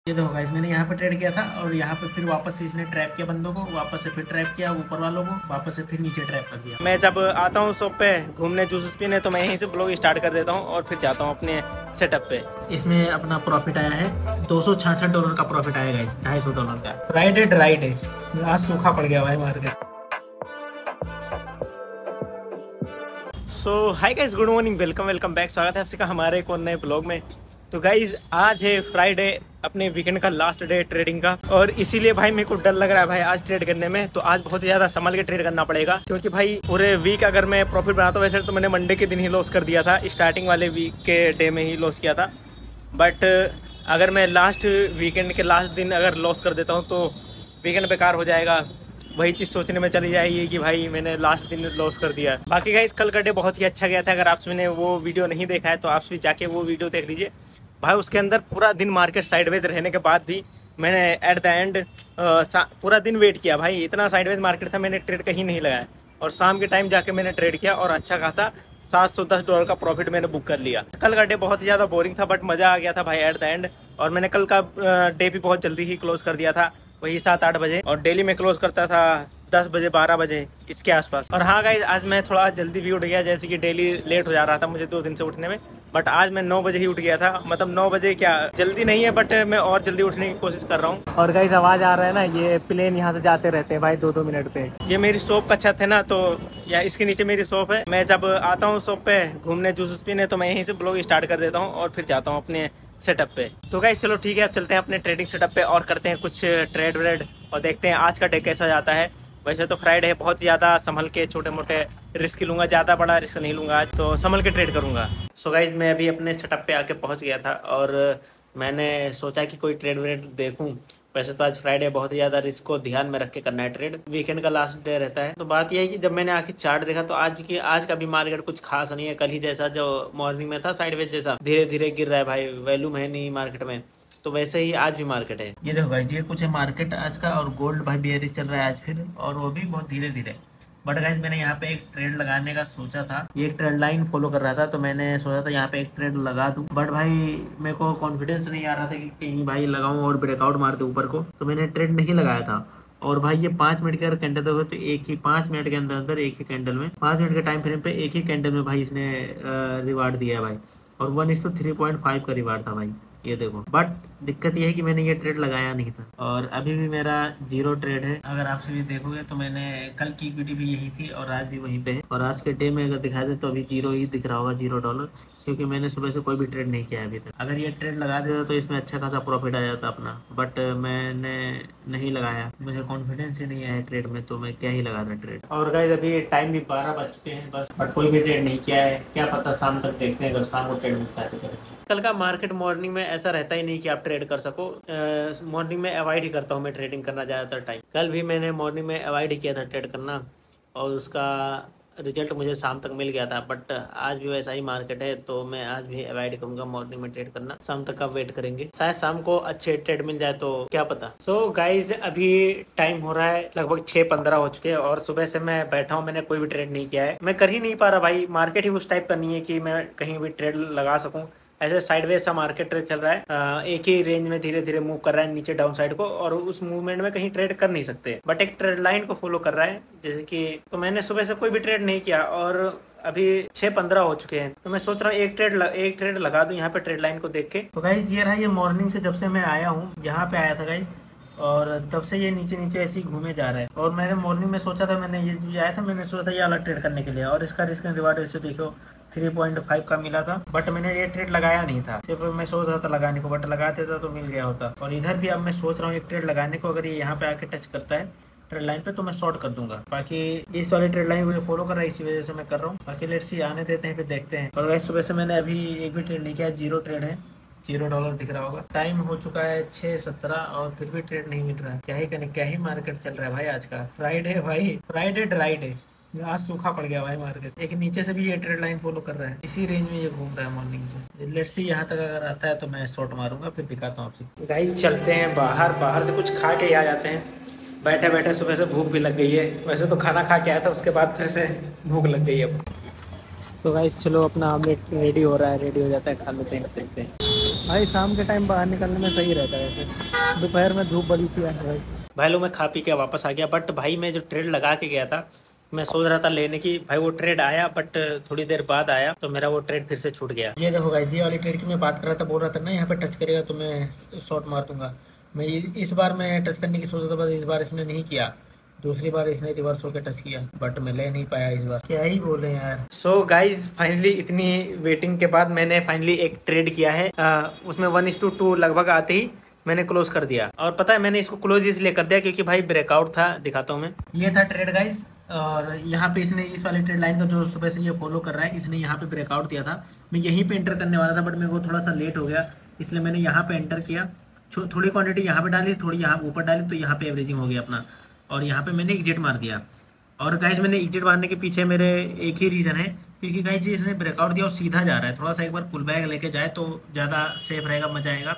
ये देखो गाइस, मैंने यहाँ पे ट्रेड किया था और यहाँ पे फिर वापस से इसने ट्रैप किया बंदों को, वापस से फिर ट्रैप किया ऊपर वालों को, वापस से फिर नीचे ट्रैप कर दिया। मैं जब आता हूँ शॉप पे घूमने जूस पीने तो मैं यहीं से ब्लॉग स्टार्ट कर देता हूँ और फिर जाता हूँ अपने सेटअप पे। इसमें अपना प्रॉफिट आया है $266 का प्रॉफिट आया गाइस, $250 का। फ्राइडे ड्राइड है, आज सूखा पड़ गया भाई market. So hi guys, good morning, welcome back. स्वागत है आपका हमारे एक और नए ब्लॉग में। तो गाइज आज है फ्राइडे, अपने वीकेंड का लास्ट डे ट्रेडिंग का, और इसीलिए भाई मेरे को डर लग रहा है भाई आज ट्रेड करने में। तो आज बहुत ज़्यादा संभल के ट्रेड करना पड़ेगा, क्योंकि भाई पूरे वीक अगर मैं प्रॉफिट बनाता हूँ, वैसे तो मैंने मंडे के दिन ही लॉस कर दिया था, स्टार्टिंग वाले वीक के डे में ही लॉस किया था। बट अगर मैं लास्ट वीकेंड के लास्ट दिन अगर लॉस कर देता हूँ तो वीकेंड बेकार हो जाएगा। वही चीज़ सोचने में चली जाएगी कि भाई मैंने लास्ट दिन लॉस कर दिया। बाकी गाइस कल का डे बहुत ही अच्छा गया था। अगर आपने वो वीडियो नहीं देखा है तो आप भी जाके वो वीडियो देख लीजिए भाई। उसके अंदर पूरा दिन मार्केट साइडवेज रहने के बाद भी मैंने एट द एंड पूरा दिन वेट किया भाई। इतना साइडवेज मार्केट था, मैंने ट्रेड कहीं नहीं लगाया, और शाम के टाइम जाके मैंने ट्रेड किया और अच्छा खासा $710 का प्रॉफिट मैंने बुक कर लिया। कल का डे बहुत ही ज़्यादा बोरिंग था, बट मज़ा आ गया था भाई एट द एंड। और मैंने कल का डे भी बहुत जल्दी ही क्लोज कर दिया था, वही 7-8 बजे, और डेली में क्लोज करता था 10 बजे 12 बजे इसके आसपास। और हाँ गाइस, आज मैं थोड़ा जल्दी भी उठ गया, जैसे कि डेली लेट हो जा रहा था मुझे 2 दिन से उठने में, बट आज मैं 9 बजे ही उठ गया था। मतलब 9 बजे क्या जल्दी नहीं है, बट मैं और जल्दी उठने की कोशिश कर रहा हूँ। और गाइस आवाज़ आ रहा है ना, ये प्लेन यहाँ से जाते रहते हैं भाई 2-2 मिनट पे। ये मेरी शॉप का छत है ना, तो या इसके नीचे मेरी शॉप है। मैं जब आता हूँ शॉप पे घूमने जूस पीने तो मैं यहीं से ब्लॉग स्टार्ट कर देता हूँ और फिर जाता हूँ अपने सेटअप पे। तो गाइस चलो ठीक है, अब चलते हैं अपने ट्रेडिंग सेटअप पे और करते हैं कुछ ट्रेड व्रेड, और देखते हैं आज का डे कैसा जाता है। वैसे तो फ्राइडे है, बहुत ज़्यादा संभल के छोटे मोटे रिस्क लूँगा, ज़्यादा बड़ा रिस्क नहीं लूँगा आज, तो संभल के ट्रेड करूँगा। सो गाइज मैं अभी अपने सेटअप पे आके पहुँच गया था और मैंने सोचा कि कोई ट्रेड व्रेड देखूँ। वैसे तो आज फ्राइडे बहुत ही ज़्यादा रिस्क को ध्यान में रख के करना है ट्रेड, वीकेंड का लास्ट डे रहता है। तो बात यह है कि जब मैंने आके चार्ट देखा तो आज का भी मार्केट कुछ खास नहीं है। कल ही जैसा जो मॉर्निंग में था साइडवेज जैसा धीरे धीरे गिर रहा है भाई, वैल्यूम है नहीं मार्केट में, तो वैसे ही आज भी मार्केट है। ये देखो गाइस, ये कुछ है मार्केट आज का, और गोल्ड भाई बेयरिश चल रहा है आज फिर, और वो भी बहुत धीरे धीरे। बट गाइस मैंने यहाँ पे एक ट्रेड लगाने का सोचा था, ये एक ट्रेंड लाइन फॉलो कर रहा था, तो मैंने सोचा था यहाँ पे एक ट्रेड लगा दूं। बट भाई मेरे को कॉन्फिडेंस नहीं आ रहा था कि कहीं भाई लगाऊं और ब्रेकआउट मार दूं ऊपर को, तो मैंने ट्रेड नहीं लगाया था। और भाई ये 5 मिनट के अगर कैंडल देखो तो एक ही 5 मिनट के अंदर अंदर एक ही कैंडल में 5 मिनट के टाइम फ्रेम पे एक ही कैंडल में भाई इसने रिवार्ड दिया है भाई, और 1:3.5 का रिवार्ड था भाई, ये देखो। बट दिक्कत ये है कि मैंने ये ट्रेड लगाया नहीं था, और अभी भी मेरा 0 ट्रेड है। अगर आप सभी देखोगे तो मैंने कल की इक्विटी भी यही थी और आज भी वहीं पे है, और आज के डे में अगर दिखा दे तो अभी 0 ही दिख रहा होगा, $0, क्योंकि मैंने सुबह से कोई भी ट्रेड नहीं किया है अभी तक। अगर ये ट्रेड लगा देता तो इसमें अच्छा खासा प्रॉफिट आ जाता अपना, बट मैंने नहीं लगाया, मुझे कॉन्फिडेंस ही नहीं आया ट्रेड में, तो मैं क्या ही लगा था ट्रेड। और गाइस अभी टाइम भी 12 बज चुके हैं बस, बट कोई भी ट्रेड नहीं किया है। क्या पता शाम तक देखते हैं, अगर शाम को ट्रेड मिलता है तो करेंगे। कल का मार्केट मॉर्निंग में ऐसा रहता ही नहीं कि आप ट्रेड कर सको। मॉर्निंग में अवॉइड ही करता हूँ मैं ट्रेडिंग करना ज़्यादातर टाइम। कल भी मैंने मॉर्निंग में अवॉइड ही किया था ट्रेड करना, और उसका रिजल्ट मुझे शाम तक मिल गया था। बट आज भी वैसा ही मार्केट है, तो मैं आज भी अवॉइड करूंगा मॉर्निंग में ट्रेड करना। शाम तक का वेट करेंगे, शायद शाम को अच्छे ट्रेड मिल जाए, तो क्या पता। सो गाइज अभी टाइम हो रहा है लगभग 6:15 हो चुके हैं, और सुबह से मैं बैठा हूँ, मैंने कोई भी ट्रेड नहीं किया है। मैं कर ही नहीं पा रहा भाई, मार्केट ही उस टाइप का नहीं है कि मैं कहीं भी ट्रेड लगा सकूँ। ऐसे साइडवेज सा मार्केट ट्रेड चल रहा है, एक ही रेंज में धीरे धीरे मूव कर रहा है नीचे डाउन साइड को, और उस मूवमेंट में कहीं ट्रेड कर नहीं सकते, बट एक ट्रेड लाइन को फॉलो कर रहा है जैसे कि। तो मैंने सुबह से कोई भी ट्रेड नहीं किया, और अभी 6:15 हो चुके हैं, तो मैं सोच रहा हूँ एक ट्रेड लगा दूं यहाँ पे ट्रेड लाइन को देख के। तो गाइज ये रहा, ये मॉर्निंग से जब से मैं आया हूँ यहाँ पे आया था गाइज, और तब से ये नीचे नीचे ऐसे ही घूमे जा रहा है। और मैंने मॉर्निंग में सोचा था, मैंने ये आया था, मैंने सोचा था ये अलग ट्रेड करने के लिए, और इसका रिस्क एंड रिवार्ड रेशियो देखो 3.5 का मिला था, बट मैंने ये ट्रेड लगाया नहीं था। सिर्फ मैं सोच रहा था लगाने को, बट लगा देता तो मिल गया होता। और इधर भी अब मैं सोच रहा हूँ एक ट्रेड लगाने को, अगर ये यहाँ पे आके टच करता है ट्रेड लाइन पे तो मैं शॉर्ट कर दूंगा। बाकी इस वाली ट्रेड लाइन मुझे फॉलो कर रहा है, इसी वजह से मैं कर रहा हूँ। बाकी लेट्स सी, आने देते हैं फिर देखते हैं। और सुबह से मैंने अभी एक भी ट्रेड नहीं किया, 0 ट्रेड है, $0 दिख रहा होगा। टाइम हो चुका है 6:17 और फिर भी ट्रेड नहीं मिल रहा है। क्या ही करें, क्या ही मार्केट चल रहा है भाई आज का। फ्राइडे भाई, फ्राइडे ड्राइड है, आज सूखा पड़ गया भाई मार्केट। एक नीचे से भी ये ट्रेड लाइन फॉलो कर रहा है, इसी रेंज में ये घूम रहा है मॉर्निंग से। लेट्स सी यहाँ तक अगर आता है तो मैं शॉर्ट मारूंगा, फिर दिखाता हूँ आपसे। गाइस चलते हैं बाहर से कुछ खा के आ जाते हैं। बैठे बैठे सुबह से भूख भी लग गई है, वैसे तो खाना खा के आया था, उसके बाद फिर से भूख लग गई है। तो गाइस चलो, अपना आमलेट रेडी हो रहा है, रेडी हो जाता है, खा लेते हैं, चलते हैं। भाई शाम के टाइम बाहर निकलने में सही रहता है, वैसे दोपहर में धूप बड़ी थी भाई लोग। मैं खा पी के वापस आ गया, बट भाई मैं जो ट्रेड लगा के गया था, मैं सोच रहा था लेने की, भाई वो ट्रेड आया बट थोड़ी देर बाद आया तो मेरा वो ट्रेड फिर से छूट गया। ये देखो गाइस, ये वाली ट्रेड की मैं बात कर रहा था, बोल रहा था ना यहाँ पे टच करेगा तो मैं शॉट मार दूंगा। मैं इस बार मैं टच करने की सोच रहा था, बस इस बार इसने नहीं किया। दूसरी बार इसने रिवर्स होकर टच किया, बट मैं ले नहीं पाया इस बार। क्या ही बोले यार। सो गाइज फाइनली इतनी वेटिंग के बाद मैंने फाइनली एक ट्रेड किया है। उसमें 1:2 लगभग आते ही मैंने क्लोज कर दिया। और पता है मैंने इसको क्लोज इसलिए कर दिया क्योंकि भाई ब्रेकआउट था, दिखाता हूँ मैं। ये था ट्रेड गाइज, और यहाँ पे इसने इस वाले ट्रेड लाइन का जो सुबह से ये फॉलो कर रहा है, इसने यहाँ पे ब्रेकआउट दिया था। मैं यहीं पे एंटर करने वाला था, बट मेरे को थोड़ा सा लेट हो गया, इसलिए मैंने यहाँ पे एंटर किया। थोड़ी क्वांटिटी यहाँ पे डाली, थोड़ी यहाँ ऊपर डाली, तो यहाँ पे एवरेजिंग हो गया अपना। और यहाँ पे मैंने एग्जिट मार दिया। और गाइज मैंने एग्जिट मारने के पीछे मेरे एक ही रीज़न है, क्योंकि गाइज जी इसने ब्रेकआउट दिया और सीधा जा रहा है। थोड़ा सा एक बार पुल बैक लेके जाए तो ज़्यादा सेफ रहेगा, मजा आएगा,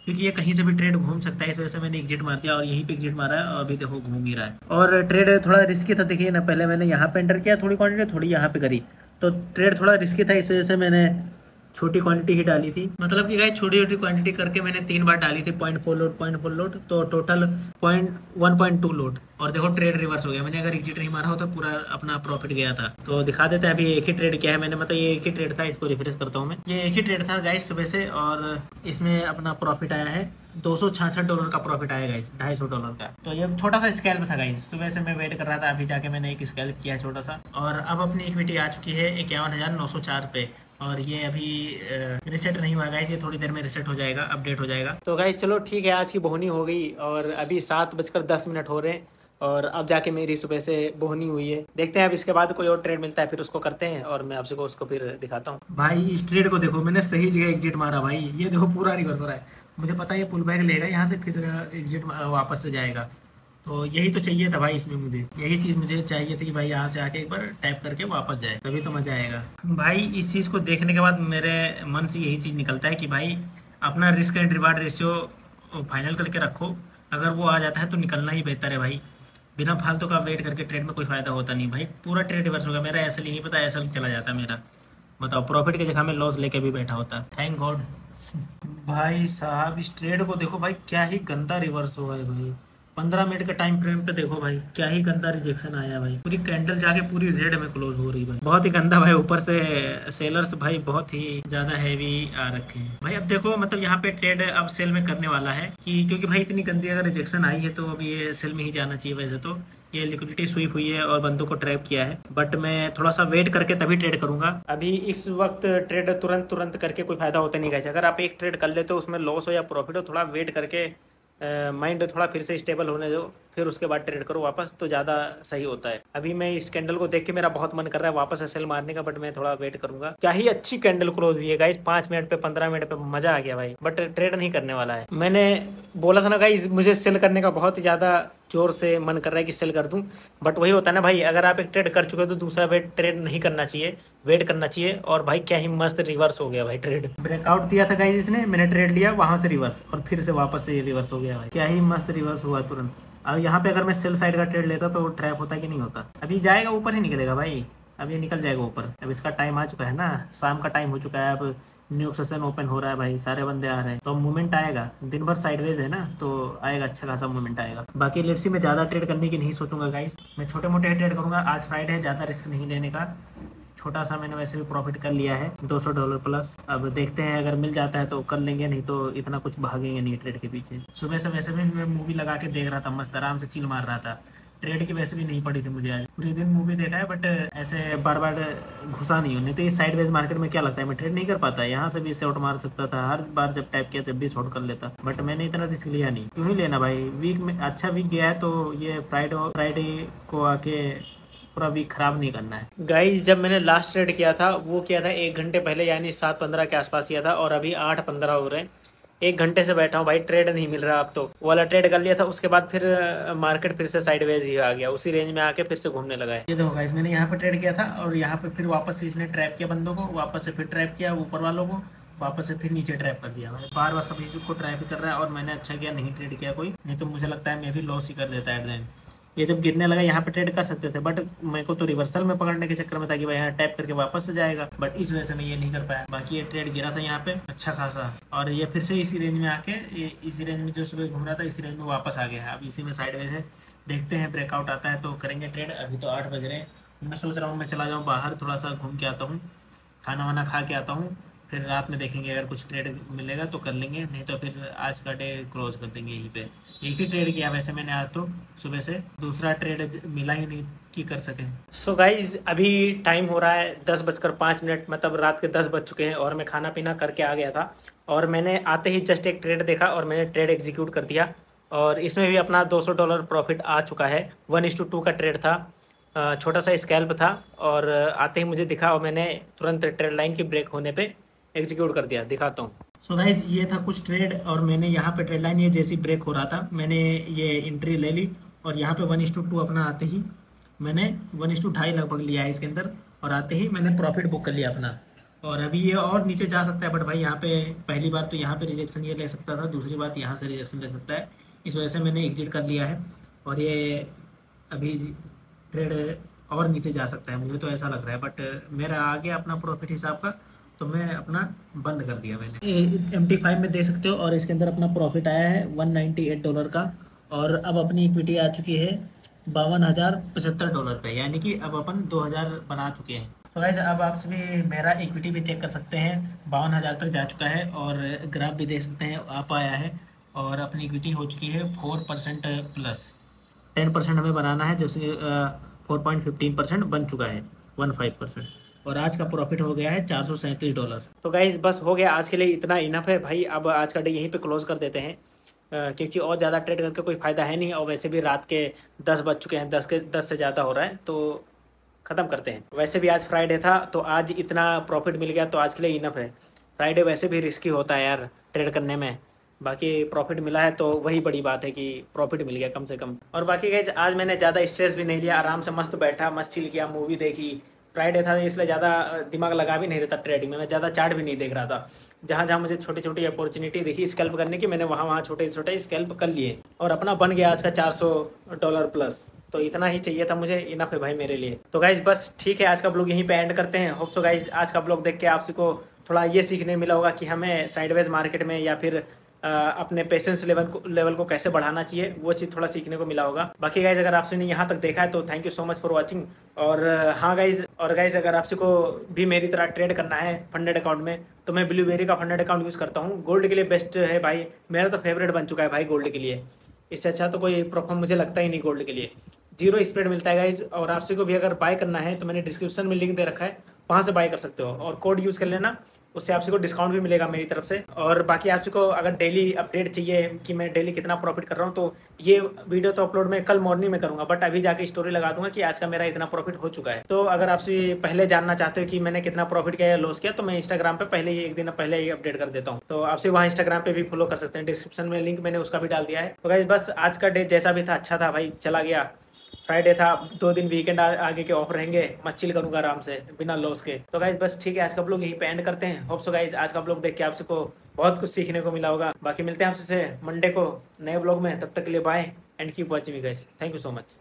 क्योंकि ये कहीं से भी ट्रेड घूम सकता है। इस वजह से मैंने एग्जिट मार दिया और यहीं पे एग्जिट मारा है, और अभी देखो घूम ही रहा है। और ट्रेड थोड़ा रिस्की था, देखिए ना, पहले मैंने यहाँ पे एंटर किया, थोड़ी क्वांटिटी थोड़ी यहाँ पे करी, तो ट्रेड थोड़ा रिस्की था, इस वजह से मैंने छोटी क्वांटिटी ही डाली थी। मतलब कि गाइस छोटी छोटी क्वांटिटी करके मैंने 3 बार डाली थी, 0.4 लोड, तो टोटल 1.2 लोड। और देखो ट्रेड रिवर्स हो गया। मैंने अगर एग्जिट नहीं मारा हो तो पूरा अपना प्रॉफिट गया था। तो दिखा देते हैं अभी एक ही ट्रेड क्या है मैंने, मतलब ये एक ही ट्रेड था, इसको रिफ्रेश करता हूँ मैं। ये एक ही ट्रेड था गाइस सुबह से, और इसमें अपना प्रॉफिट आया है $266 का प्रॉफिट आया गाइस, $250 का। तो ये छोटा सा स्कैल्प था गाइस, सुबह से मैं वेट कर रहा था, अभी जाके मैंने एक स्कैल्प किया छोटा सा। और अब अपनी इक्विटी आ चुकी है 51,904 पे, और ये अभी रिसेट नहीं हुआ गाइस, ये थोड़ी देर में रिसेट हो जाएगा, अपडेट हो जाएगा। तो गाइस चलो ठीक है, आज की बोहनी हो गई, और अभी 7:10 हो रहे हैं, और अब जाके मेरी सुबह से बोहनी हुई है। देखते हैं अब इसके बाद कोई और ट्रेड मिलता है फिर उसको करते हैं, और मैं आपसे को उसको फिर दिखाता हूँ। भाई इस ट्रेड को देखो, मैंने सही जगह एग्जिट मारा भाई, ये देखो पूरा रिवर्स हो रहा है। मुझे पता है ये पुल बैक लेगा यहाँ से, फिर एग्जिट वापस से जाएगा। तो यही तो चाहिए था भाई इसमें, मुझे यही चीज़ मुझे चाहिए थी कि भाई यहाँ से आके एक बार टैप करके वापस जाए, तभी तो मज़ा आएगा। भाई इस चीज़ को देखने के बाद मेरे मन से यही चीज़ निकलता है कि भाई अपना risk and reward ratio final करके रखो। अगर वो आ जाता है तो निकलना ही बेहतर है भाई, बिना फालतू का वेट करके ट्रेड में कोई फ़ायदा होता नहीं भाई। पूरा ट्रेड रिवर्स होगा मेरा, ऐसा नहीं पता, ऐसा चला जाता मेरा। बताओ, प्रॉफिट की जगह में लॉस लेके भी बैठा होता। Thank God. भाई साहब इस ट्रेड को देखो भाई, क्या ही गंदा रिवर्स हुआ है भाई। 15 मिनट के टाइम फ्रेम पे देखो भाई, क्या ही गंदा रिजेक्शन आया भाई। पूरी कैंडल जाके पूरी रेड में क्लोज हो रही भाई, बहुत ही गंदा भाई। ऊपर से सेलर्स भाई बहुत ही ज्यादा हैवी आ रखे हैं भाई। अब देखो मतलब यहाँ पे ट्रेड अब सेल में करने वाला है, कि क्योंकि भाई इतनी गंदी अगर रिजेक्शन आई है तो अब ये सेल में ही जाना चाहिए। वैसे तो ये लिक्विडिटी स्वीप हुई है और बंदों को ट्रैप किया है, बट मैं थोड़ा सा वेट करके तभी ट्रेड करूंगा। अभी इस वक्त ट्रेड तुरंत करके कोई फायदा होता नहीं गाइस। अगर आप एक ट्रेड कर लेते हो, उसमें लॉस हो या प्रॉफिट हो, थोड़ा वेट करके माइंड थोड़ा फिर से स्टेबल होने दो, फिर उसके बाद ट्रेड करो वापस, तो ज़्यादा सही होता है। अभी मैं इस कैंडल को देख के मेरा बहुत मन कर रहा है वापस से सेल मारने का, बट मैं थोड़ा वेट करूंगा। क्या ही अच्छी कैंडल क्लोज हुई है गाइस, 5 मिनट पे 15 मिनट पे, मजा आ गया भाई। बट ट्रेड नहीं करने वाला है। मैंने बोला था ना गाइस, मुझे सेल करने का बहुत ही ज़्यादा जोर से मन कर रहा है कि सेल कर दूं, बट वही होता है ना भाई, अगर आप एक ट्रेड कर चुके हो तो दूसरा ट्रेड नहीं करना चाहिए, वेट करना चाहिए। और भाई क्या ही मस्त रिवर्स हो गया भाई, ट्रेड ब्रेकआउट दिया था गाइस इसने, मैंने ट्रेड लिया वहां से रिवर्स, और फिर से वापस से ये रिवर्स हो गया भाई। क्या ही मस्त रिवर्स हुआ तुरंत। अब यहाँ पे अगर मैं सेल साइड का ट्रेड लेता तो ट्रैप होता कि नहीं होता। अभी जाएगा ऊपर ही निकलेगा भाई, अब ये निकल जाएगा ऊपर। अब इसका टाइम आ चुका है ना, शाम का टाइम हो चुका है, अब न्यू सेशन ओपन हो रहा है भाई, सारे बंदे आ रहे हैं, तो मूवमेंट आएगा। दिन भर साइडवेज है ना, तो आएगा, अच्छा खासा मूवमेंट आएगा। बाकी लेट्स सी, मैं ज़्यादा ट्रेड करने की नहीं सोचूंगा गाइस, मैं छोटे मोटे ट्रेड करूंगा। आज फ्राइडे है, ज़्यादा रिस्क नहीं लेने का। छोटा सा मैंने वैसे भी प्रॉफिट कर लिया है, $200 प्लस। अब देखते हैं, अगर मिल जाता है तो कर लेंगे, नहीं तो इतना कुछ भागेंगे नहीं ट्रेड के पीछे। सुबह से वैसे भी मैं मूवी लगा के देख रहा था, मस्त आराम से चिल मार रहा था। ट्रेड की वैसे भी नहीं पड़ी थी मुझे आज, पूरे दिन मूवी देखा है, बट ऐसे बार बार घुसा नहीं हूँ। नहीं तो ये साइडवेज मार्केट में क्या लगता है, मैं ट्रेड नहीं कर पाता। यहाँ से भी शॉर्ट मार सकता था, हर बार जब टाइप किया तब भी शॉर्ट कर लेता, बट मैंने इतना रिस्क लिया नहीं। क्यों ही लेना भाई, वीक में अच्छा वीक गया है, तो ये फ्राइडे को आके पूरा वीक खराब नहीं करना है गाइस। जब मैंने लास्ट ट्रेड किया था वो किया था 1 घंटे पहले, यानी 7:15 के आसपास किया था, और अभी 8:15 हो रहे हैं। 1 घंटे से बैठा हूँ भाई, ट्रेड नहीं मिल रहा। अब तो वाला ट्रेड कर लिया था, उसके बाद फिर मार्केट फिर से साइडवेज ही आ गया, उसी रेंज में आके फिर से घूमने लगा है। ये देखो गाइस, मैंने यहाँ पे ट्रेड किया था, और यहाँ पे फिर वापस से इसने ट्रैप किया बंदों को, वापस से फिर ट्रैप किया ऊपर वालों को, वापस से फिर नीचे ट्रैप कर दिया। बार सभी को ट्रैप कर रहा है, और मैंने अच्छा किया नहीं ट्रेड किया कोई, नहीं तो मुझे लगता है मैं भी लॉस ही कर देता है एट द एंड। ये जब गिरने लगा यहाँ पे ट्रेड कर सकते थे, बट मेरे को तो रिवर्सल में पकड़ने के चक्कर में था कि भाई यहाँ टैप करके वापस से जाएगा, बट इस वजह से मैं ये नहीं कर पाया। बाकी ये ट्रेड गिरा था यहाँ पे अच्छा खासा, और ये फिर से इसी रेंज में आके इसी रेंज में जो सुबह घूम रहा था इसी रेंज में वापस आ गया है। अब इसी में साइडवेज है, देखते हैं ब्रेकआउट आता है तो करेंगे ट्रेड। अभी तो 8 बज रहे हैं, मैं सोच रहा हूँ मैं चला जाऊँ बाहर, थोड़ा सा घूम के आता हूँ, खाना वाना खा के आता हूँ, फिर रात में देखेंगे अगर कुछ ट्रेड मिलेगा तो कर लेंगे, नहीं तो फिर आज का डे क्लोज कर देंगे यहीं पे। एक ही ट्रेड किया वैसे मैंने आज तो सुबह से, दूसरा ट्रेड मिला ही नहीं कि कर सकें। सो गाइज अभी टाइम हो रहा है 10:05, मतलब रात के 10 बज चुके हैं और मैं खाना पीना करके आ गया था और मैंने आते ही जस्ट एक ट्रेड देखा और मैंने ट्रेड एग्जीक्यूट कर दिया और इसमें भी अपना $200 प्रॉफिट आ चुका है। 1:2 का ट्रेड था, छोटा सा स्कैल्प था और आते ही मुझे दिखा और मैंने तुरंत ट्रेड लाइन की ब्रेक होने पे एग्जीक्यूट कर दिया। दिखाता हूँ। सो गाइस ये था कुछ ट्रेड और मैंने यहाँ पे ट्रेड लाइन ये जैसी ब्रेक हो रहा था मैंने ये एंट्री ले ली और यहाँ पे 1:2 अपना आते ही मैंने 1:2.5 लगभग लिया है इसके अंदर, और आते ही मैंने प्रॉफिट बुक कर लिया अपना। और अभी ये और नीचे जा सकता है, बट भाई यहाँ पे पहली बार तो यहाँ पे रिजेक्शन ये ले सकता था, दूसरी बात यहाँ से रिजेक्शन ले सकता है, इस वजह से मैंने एग्जिट कर लिया है। और ये अभी ट्रेड और नीचे जा सकता है, मुझे तो ऐसा लग रहा है, बट मेरा आ गया अपना प्रॉफिट हिसाब का तो मैं अपना बंद कर दिया मैंने। MT5 में दे सकते हो और इसके अंदर अपना प्रॉफिट आया है $198 का, और अब अपनी इक्विटी आ चुकी है $52,075 पे, यानी कि अब अपन 2000 बना चुके हैं। तो गाइस अब आपसे भी मेरा इक्विटी भी चेक कर सकते हैं, 52,000 तक जा चुका है और ग्राफ भी देख सकते हैं आप आया है, और अपनी इक्विटी हो चुकी है 4% प्लस। 10% हमें बनाना है, जैसे 4.15% बन चुका है, 15%, और आज का प्रॉफिट हो गया है $437। तो गाइज बस हो गया आज के लिए, इतना इनफ है भाई। अब आज का डे यहीं पे क्लोज कर देते हैं क्योंकि और ज़्यादा ट्रेड करके कोई फ़ायदा है नहीं और वैसे भी रात के 10 बज चुके हैं, 10 से ज़्यादा हो रहा है तो ख़त्म करते हैं। वैसे भी आज फ्राइडे था तो आज इतना प्रॉफिट मिल गया तो आज के लिए इनफ है। फ्राइडे वैसे भी रिस्की होता है यार ट्रेड करने में, बाकी प्रॉफिट मिला है तो वही बड़ी बात है कि प्रॉफिट मिल गया कम से कम। और बाकी गाइज आज मैंने ज़्यादा स्ट्रेस भी नहीं लिया, आराम से मस्त बैठा, मस्त चिल किया, मूवी देखी। फ्राइडे था इसलिए ज़्यादा दिमाग लगा भी नहीं रहता ट्रेडिंग में, मैं ज़्यादा चार्ट भी नहीं देख रहा था। जहाँ जहाँ मुझे छोटी छोटी अपॉर्चुनिटी दिखी स्कैल्प करने की, मैंने वहाँ वहाँ छोटे छोटे स्कैल्प कर लिए और अपना बन गया आज का $400 प्लस। तो इतना ही चाहिए था मुझे, इनफ है भाई मेरे लिए। तो गाइज बस ठीक है, आज का ब्लॉग यहीं पे एंड करते हैं। होप सो गाइज आज का ब्लॉग देख के आप सबको थोड़ा ये सीखने मिला होगा कि हमें साइडवेज मार्केट में या फिर अपने पेशेंस लेवल को कैसे बढ़ाना चाहिए, वो चीज़ थोड़ा सीखने को मिला होगा। बाकी गाइज अगर आपने यहाँ तक देखा है तो thank you so much for watching. और हाँ गाइज, और गाइज अगर आपसे को भी मेरी तरह ट्रेड करना है फंडेड अकाउंट में तो मैं ब्लूबेरी का फंडेड अकाउंट यूज़ करता हूँ। गोल्ड के लिए बेस्ट है भाई, मेरा तो फेवरेट बन चुका है भाई गोल्ड के लिए। इससे अच्छा तो कोई प्रोफॉर्म मुझे लगता ही नहीं गोल्ड के लिए। 0 स्प्रेड मिलता है गाइज, और आपसे को भी अगर बाय करना है तो मैंने डिस्क्रिप्शन में लिंक दे रखा है, वहाँ से बाय कर सकते हो और कोड यूज़ कर लेना, उससे आपसे को डिस्काउंट भी मिलेगा मेरी तरफ से। और बाकी आपसे को अगर डेली अपडेट चाहिए कि मैं डेली कितना प्रॉफिट कर रहा हूँ तो ये वीडियो तो अपलोड मैं कल मॉर्निंग में करूँगा, बट अभी जाके स्टोरी लगा दूंगा कि आज का मेरा इतना प्रॉफिट हो चुका है। तो अगर आपसे पहले जानना चाहते हो कि मैंने कितना प्रॉफिट किया या लॉस किया तो मैं इंस्टाग्राम पे पहले ही एक दिन पहले ही अपडेट कर देता हूँ, तो आपसे वहाँ इंस्टाग्राम पे भी फॉलो कर सकते हैं, डिस्क्रिप्शन में लिंक मैंने उसका भी डाल दिया है। तो गाइस बस आज का डे जैसा भी था अच्छा था भाई, चला गया। फ्राइडे था, 2 दिन वीकेंड आगे के ऑफ रहेंगे, मस्त चिल करूंगा आराम से बिना लॉस के। तो गाइज बस ठीक है, आज का ब्लॉग यहीं पे एंड करते हैं। होप सो गाइज आज का ब्लॉग देख के आप सबको बहुत कुछ सीखने को मिला होगा। बाकी मिलते हैं आपसे मंडे को नए ब्लॉग में, तब तक के लिए bye and keep watching guys. Thank you so much.